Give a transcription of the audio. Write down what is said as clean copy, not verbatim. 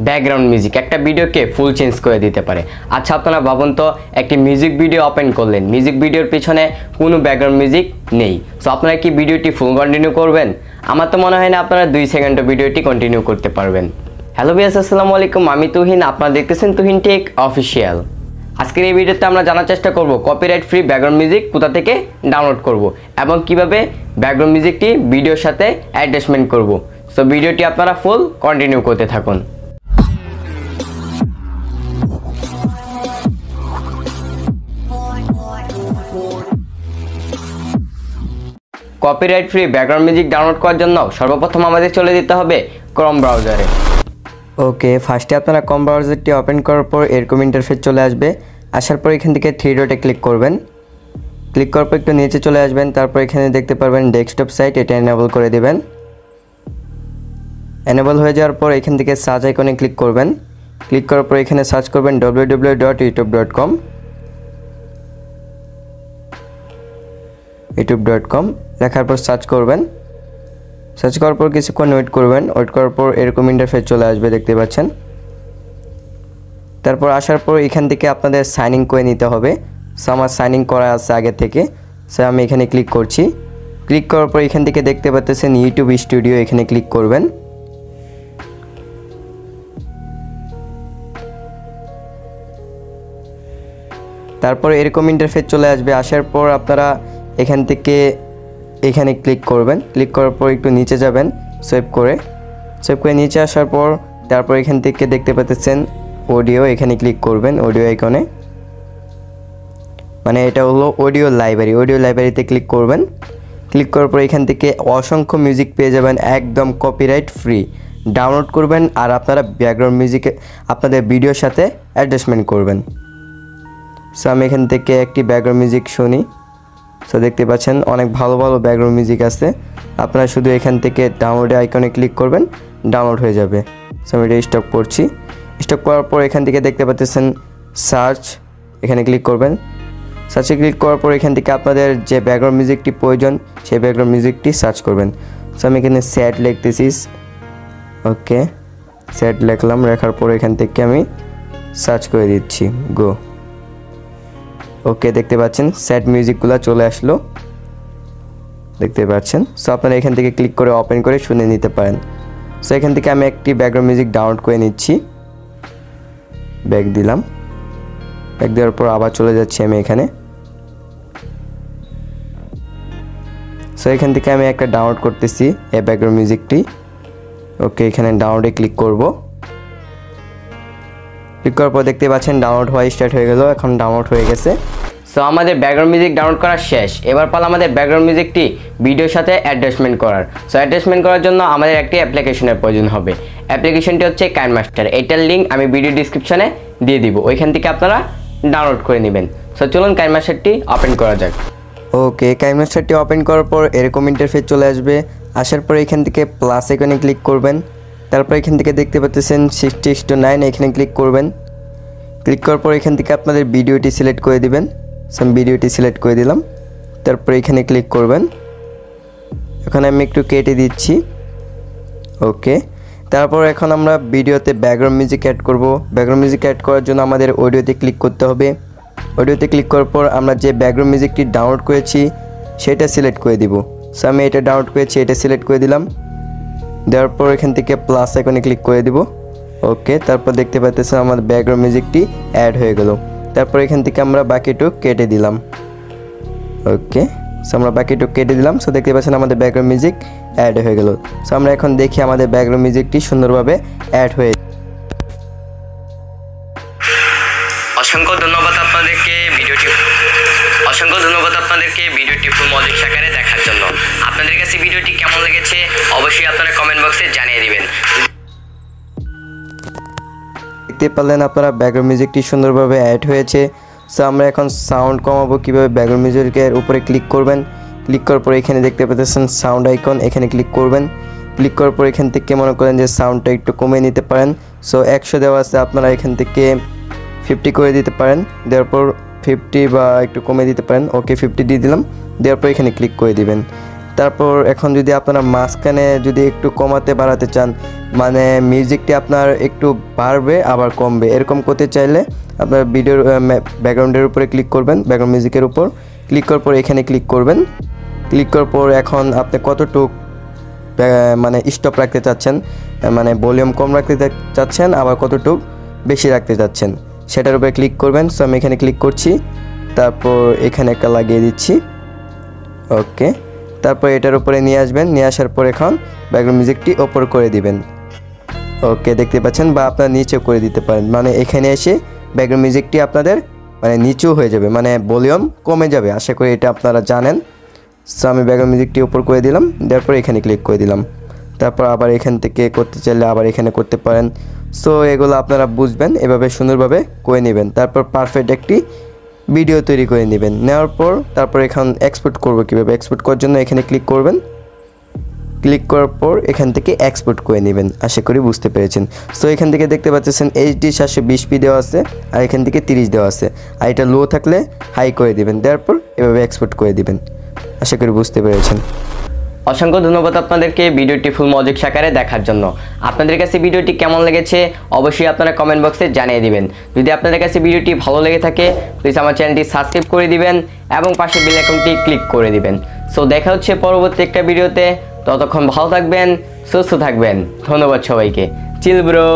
Background music একটা ভিডিওকে full change করে দিতে পারে। আচ্ছা আপনারা ভাবুন তো, একটি মিউজিক ভিডিও ওপেন করলেন, মিউজিক ভিডিওর পিছনে কোনো ব্যাকগ্রাউন্ড মিউজিক নেই, সো আপনারা কি ভিডিওটি ফুল কন্টিনিউ করবেন? আমার তো মনে হয় না আপনারা 2 সেকেন্ডে ভিডিওটি কন্টিনিউ করতে পারবেন। হ্যালো ভিউয়ার্স, আসসালামু আলাইকুম, আমি তুহিন, আপনারা দেখতেছেন তুহিন টেক অফিসিয়াল। আজকের এই ভিডিওতে আমরা জানার চেষ্টা করব কপিরাইট ফ্রি ব্যাকগ্রাউন্ড মিউজিক কোথা থেকে ডাউনলোড করব এবং কিভাবে ব্যাকগ্রাউন্ড মিউজিকটি ভিডিওর সাথে অ্যাডজাস্টমেন্ট করব। সো ভিডিওটি আপনারা ফুল কন্টিনিউ করতে থাকুন। Copyright free background music download করার জন্য সর্বপ্রথম আমাদের চলে যেতে হবে ক্রোম ব্রাউজারে। ওকে, ফার্স্টে আপনারা ক্রোম ব্রাউজারটি ওপেন করার পর এরকম ইন্টারফেস চলে আসবে। আসার পর এখান থেকে 3 ডটে ক্লিক করবেন। ক্লিক করার পর একটু নিচে চলে আসবেন। তারপর এখানে দেখতে পারবেন ডেস্কটপ সাইট, এটা এনেবল করে দিবেন। এনেবল হয়ে যাওয়ার পর এখান থেকে সার্চ আইকনে ক্লিক করবেন। ক্লিক করার পর এখানে সার্চ করবেন www.youtube.com। youtube.com লেখার পর সার্চ করবেন। সার্চ করার পর কিছুক্ষণ ওয়েট করবেন। ওয়েট করার পর এরকম ইন্টারফেস চলে আসবে, দেখতে পাচ্ছেন। তারপর আসার পর এখান থেকে আপনাদের সাইন ইন করে নিতে হবে। সো আমার সাইন ইন করা আছে আগে থেকে, সো আমি এখানে ক্লিক করছি। ক্লিক করার পর এখান থেকে দেখতে পাচ্ছেন ইউটিউব স্টুডিও, এখানে ক্লিক করবেন। তারপর এরকম ইন্টারফেস চলে আসবে। আসার পর আপনারা এখান থেকে এখানে ক্লিক করবেন। ক্লিক করার পর একটু নিচে যাবেন, সেভ করে নিচে আসার পর তারপর এখান থেকে দেখতে পাচ্ছেন অডিও, এখানে ক্লিক করবেন অডিও আইকনে, মানে এটা হলো অডিও লাইব্রেরি। অডিও লাইব্রেরিতে ক্লিক করবেন। ক্লিক করার পর এখান থেকে অসংখ্য মিউজিক পেয়ে যাবেন একদম কপিরাইট ফ্রি। ডাউনলোড করবেন আর আপনারা ব্যাকগ্রাউন্ড মিউজিকে আপনাদের ভিডিওর সাথে অ্যাডজাস্টমেন্ট করবেন। সো আমি এখান থেকে একটি ব্যাকগ্রাউন্ড মিউজিক শুনি। সো দেখতে পাচ্ছেন অনেক ভালো ভালো ব্যাকগ্রাউন্ড মিউজিক আছে। আপনারা শুধু এখান থেকে ডাউনলোড আইকনে ক্লিক করবেন, ডাউনলোড হয়ে যাবে। সো আমি এটা স্টপ করছি। স্টপ করার পর এখান থেকে দেখতে পাচ্ছেন সার্চ, এখানে ক্লিক করবেন। সার্চে ক্লিক করার পর এখান থেকে আপনাদের যে ব্যাকগ্রাউন্ড মিউজিকটি প্রয়োজন সেই ব্যাকগ্রাউন্ড মিউজিকটি সার্চ করবেন। সো আমি এখানে স্যাড লিখতেছি। ওকে, স্যাড লিখলাম। লেখার পর এখান থেকে আমি সার্চ করে দিচ্ছি, গো। ওকে, দেখতে পাচ্ছেন স্যাড মিউজিকগুলো চলে আসলো, দেখতে পাচ্ছেন। সো আপনারা এখান থেকে ক্লিক করে ওপেন করে শুনে নিতে পারেন। সো এখান থেকে আমি একটি ব্যাকগ্রাউন্ড মিউজিক ডাউনলোড করে নিচ্ছি। ব্যাক দিলাম। ব্যাক দেওয়ার পর আবার চলে যাচ্ছি আমি এখানে। সো এখান থেকে আমি একটা ডাউনলোড করতেছি এই ব্যাকগ্রাউন্ড মিউজিকটি। ওকে, এখানে ডাউনলোডে ক্লিক করব। ক্লিক করার পর দেখতে পাচ্ছেন ডাউনলোড হওয়া স্টার্ট হয়ে গেল, এখন ডাউনলোড হয়ে গেছে। সো আমাদের ব্যাকগ্রাউন্ড মিউজিক ডাউনলোড করা শেষ। এবার পালা আমাদের ব্যাকগ্রাউন্ড মিউজিকটি ভিডিওর সাথে অ্যাডজাস্টমেন্ট করার। সো অ্যাডজাস্টমেন্ট করার জন্য আমাদের একটি অ্যাপ্লিকেশনের প্রয়োজন হবে। অ্যাপ্লিকেশনটি হচ্ছে কাইনমাস্টার। এটার লিঙ্ক আমি ভিডিও ডিসক্রিপশনে দিয়ে দিব, ওইখান থেকে আপনারা ডাউনলোড করে নেবেন। সো চলুন কাইনমাস্টারটি ওপেন করা যাক। ওকে, কাইনমাস্টারটি ওপেন করার পর এরকম ইন্টারফেস চলে আসবে। আসার পর এখান থেকে প্লাস আইকনে ক্লিক করবেন। তারপর এখান থেকে দেখতে পাচ্ছেন 60:9, এখানে ক্লিক করবেন। ক্লিক করার পর এখান থেকে আপনাদের ভিডিওটি সিলেক্ট করে দিবেন। সো আমি ভিডিওটি সিলেক্ট করে দিলাম। তারপর এখানে ক্লিক করবেন। এখন আমি একটু কেটে দিচ্ছি। ওকে, তারপর এখন আমরা ভিডিওতে ব্যাকগ্রাউন্ড মিউজিক অ্যাড করব। ব্যাকগ্রাউন্ড মিউজিক অ্যাড করার জন্য আমাদের অডিওতে ক্লিক করতে হবে। অডিওতে ক্লিক করার পর আমরা যে ব্যাকগ্রাউন্ড মিউজিকটি ডাউনলোড করেছি সেটা সিলেক্ট করে দিব। সো আমি এটা ডাউনলোড করেছি, এটা সিলেক্ট করে দিলাম। দেওয়ার পর এখান থেকে প্লাস আইকনে ক্লিক করে দিব। ওকে, তারপর দেখতে পাচ্ছেন আমাদের ব্যাকগ্রাউন্ড মিউজিকটি অ্যাড হয়ে গেল। তারপর এখান থেকে আমরা বাকিটুক কেটে দিলাম। ওকে, সো আমরা বাকিটুক কেটে দিলাম। সো দেখতে পাচ্ছেন আমাদের ব্যাকগ্রাউন্ড মিউজিক অ্যাড হয়ে গেল। সো আমরা এখন দেখি আমাদের ব্যাকগ্রাউন্ড মিউজিকটি সুন্দরভাবে অ্যাড হয়ে। অসংখ্য ধন্যবাদ আপনাদেরকে ভিডিওটি ফুল মনোযোগ সহকারে দেখার জন্য। আপনাদের কাছে ভিডিওটি কেমন লেগেছে অবশ্যই আপনারা কমেন্ট বক্সে জানিয়ে দিবেন। দেখতে পারলেন আপনারা ব্যাকগ্রাউন্ড মিউজিকটি সুন্দরভাবে অ্যাড হয়েছে। সো আমরা এখন সাউন্ড কমাবো কীভাবে, ব্যাকগ্রাউন্ড মিউজিকের উপরে ক্লিক করবেন। ক্লিক করার পর এখানে দেখতে পাচ্ছেন সাউন্ড আইকন, এখানে ক্লিক করবেন। ক্লিক করার পর এখান থেকে মনে করেন যে সাউন্ডটা একটু কমিয়ে নিতে পারেন। সো 100 দেওয়া আছে, আপনারা এখান থেকে 50 করে দিতে পারেন। দেওয়ার পর 50 বা একটু কমিয়ে দিতে পারেন। ওকে, 50 দিয়ে দিলাম। দেওয়ার পর এখানে ক্লিক করে দিবেন। তারপর এখন যদি আপনারা মাঝখানে যদি একটু কমাতে বাড়াতে চান, মানে মিউজিকটি আপনার একটু বাড়বে আবার কমবে, এরকম করতে চাইলে আপনার ভিডিওর ব্যাকগ্রাউন্ডের উপরে ক্লিক করবেন, ব্যাকগ্রাউন্ড মিউজিকের উপর ক্লিক করার পর এখানে ক্লিক করবেন। ক্লিক করার পর এখন আপনি কতটুক মানে স্টপ রাখতে চাচ্ছেন, মানে ভলিউম কম রাখতে চাচ্ছেন আবার কতটুক বেশি রাখতে চাচ্ছেন সেটার উপরে ক্লিক করবেন। সো আমি এখানে ক্লিক করছি, তারপর এখানে একটা লাগিয়ে দিচ্ছি। ওকে, তারপর এটার উপরে নিয়ে আসবেন, নিয়ে আসার পর এখন ব্যাকগ্রাউন্ড মিউজিকটি ওপর করে দিবেন। ওকে, দেখতে পাচ্ছেন, বা আপনারা নিচেও করে দিতে পারেন, মানে এখানে এসে ব্যাকগ্রাউন্ড মিউজিকটি আপনাদের মানে নিচেও হয়ে যাবে, মানে ভলিউম কমে যাবে। আশা করি এটা আপনারা জানেন। সো আমি ব্যাকগ্রাউন্ড মিউজিকটি ওপর করে দিলাম, দেওয়ার পর এখানে ক্লিক করে দিলাম। তারপর আবার এখান থেকে করতে চাইলে আবার এখানে করতে পারেন। সো এগুলো আপনারা বুঝবেন, এভাবে সুন্দরভাবে করে নেবেন। তারপর পারফেক্ট একটি ভিডিও তৈরি করে নেবেন। নেওয়ার পর তারপর এখন এক্সপোর্ট করব কীভাবে, এক্সপোর্ট করার জন্য এখানে ক্লিক করবেন। ক্লিক করার পর এখান থেকে এক্সপোর্ট করে নেবেন। আশা করি বুঝতে পেরেছেন। সো এখান থেকে দেখতে পাচ্ছেন HD 720p দেওয়া আছে, আর এখান থেকে 30 দেওয়া আছে, আর এটা লো থাকলে হাই করে দিবেন। দেওয়ার পর এভাবে এক্সপোর্ট করে দিবেন। আশা করি বুঝতে পেরেছেন। অসংখ্য ধন্যবাদ আপনাদেরকে ভিডিওটি ফুল মনোযোগ সহকারে দেখার জন্য। আপনাদের কাছে ভিডিওটি কেমন লেগেছে অবশ্যই আপনারা কমেন্ট বক্সে জানিয়ে দিবেন। যদি আপনাদের কাছে ভিডিওটি ভালো লেগে থাকে প্লিজ আমার চ্যানেলটি সাবস্ক্রাইব করে দিবেন এবং পাশে বেল আইকনটি ক্লিক করে দিবেন। সো দেখা হচ্ছে পরবর্তী একটা ভিডিওতে, ততক্ষণ ভালো থাকবেন, সুস্থ থাকবেন। ধন্যবাদ সবাইকে। Chill bro.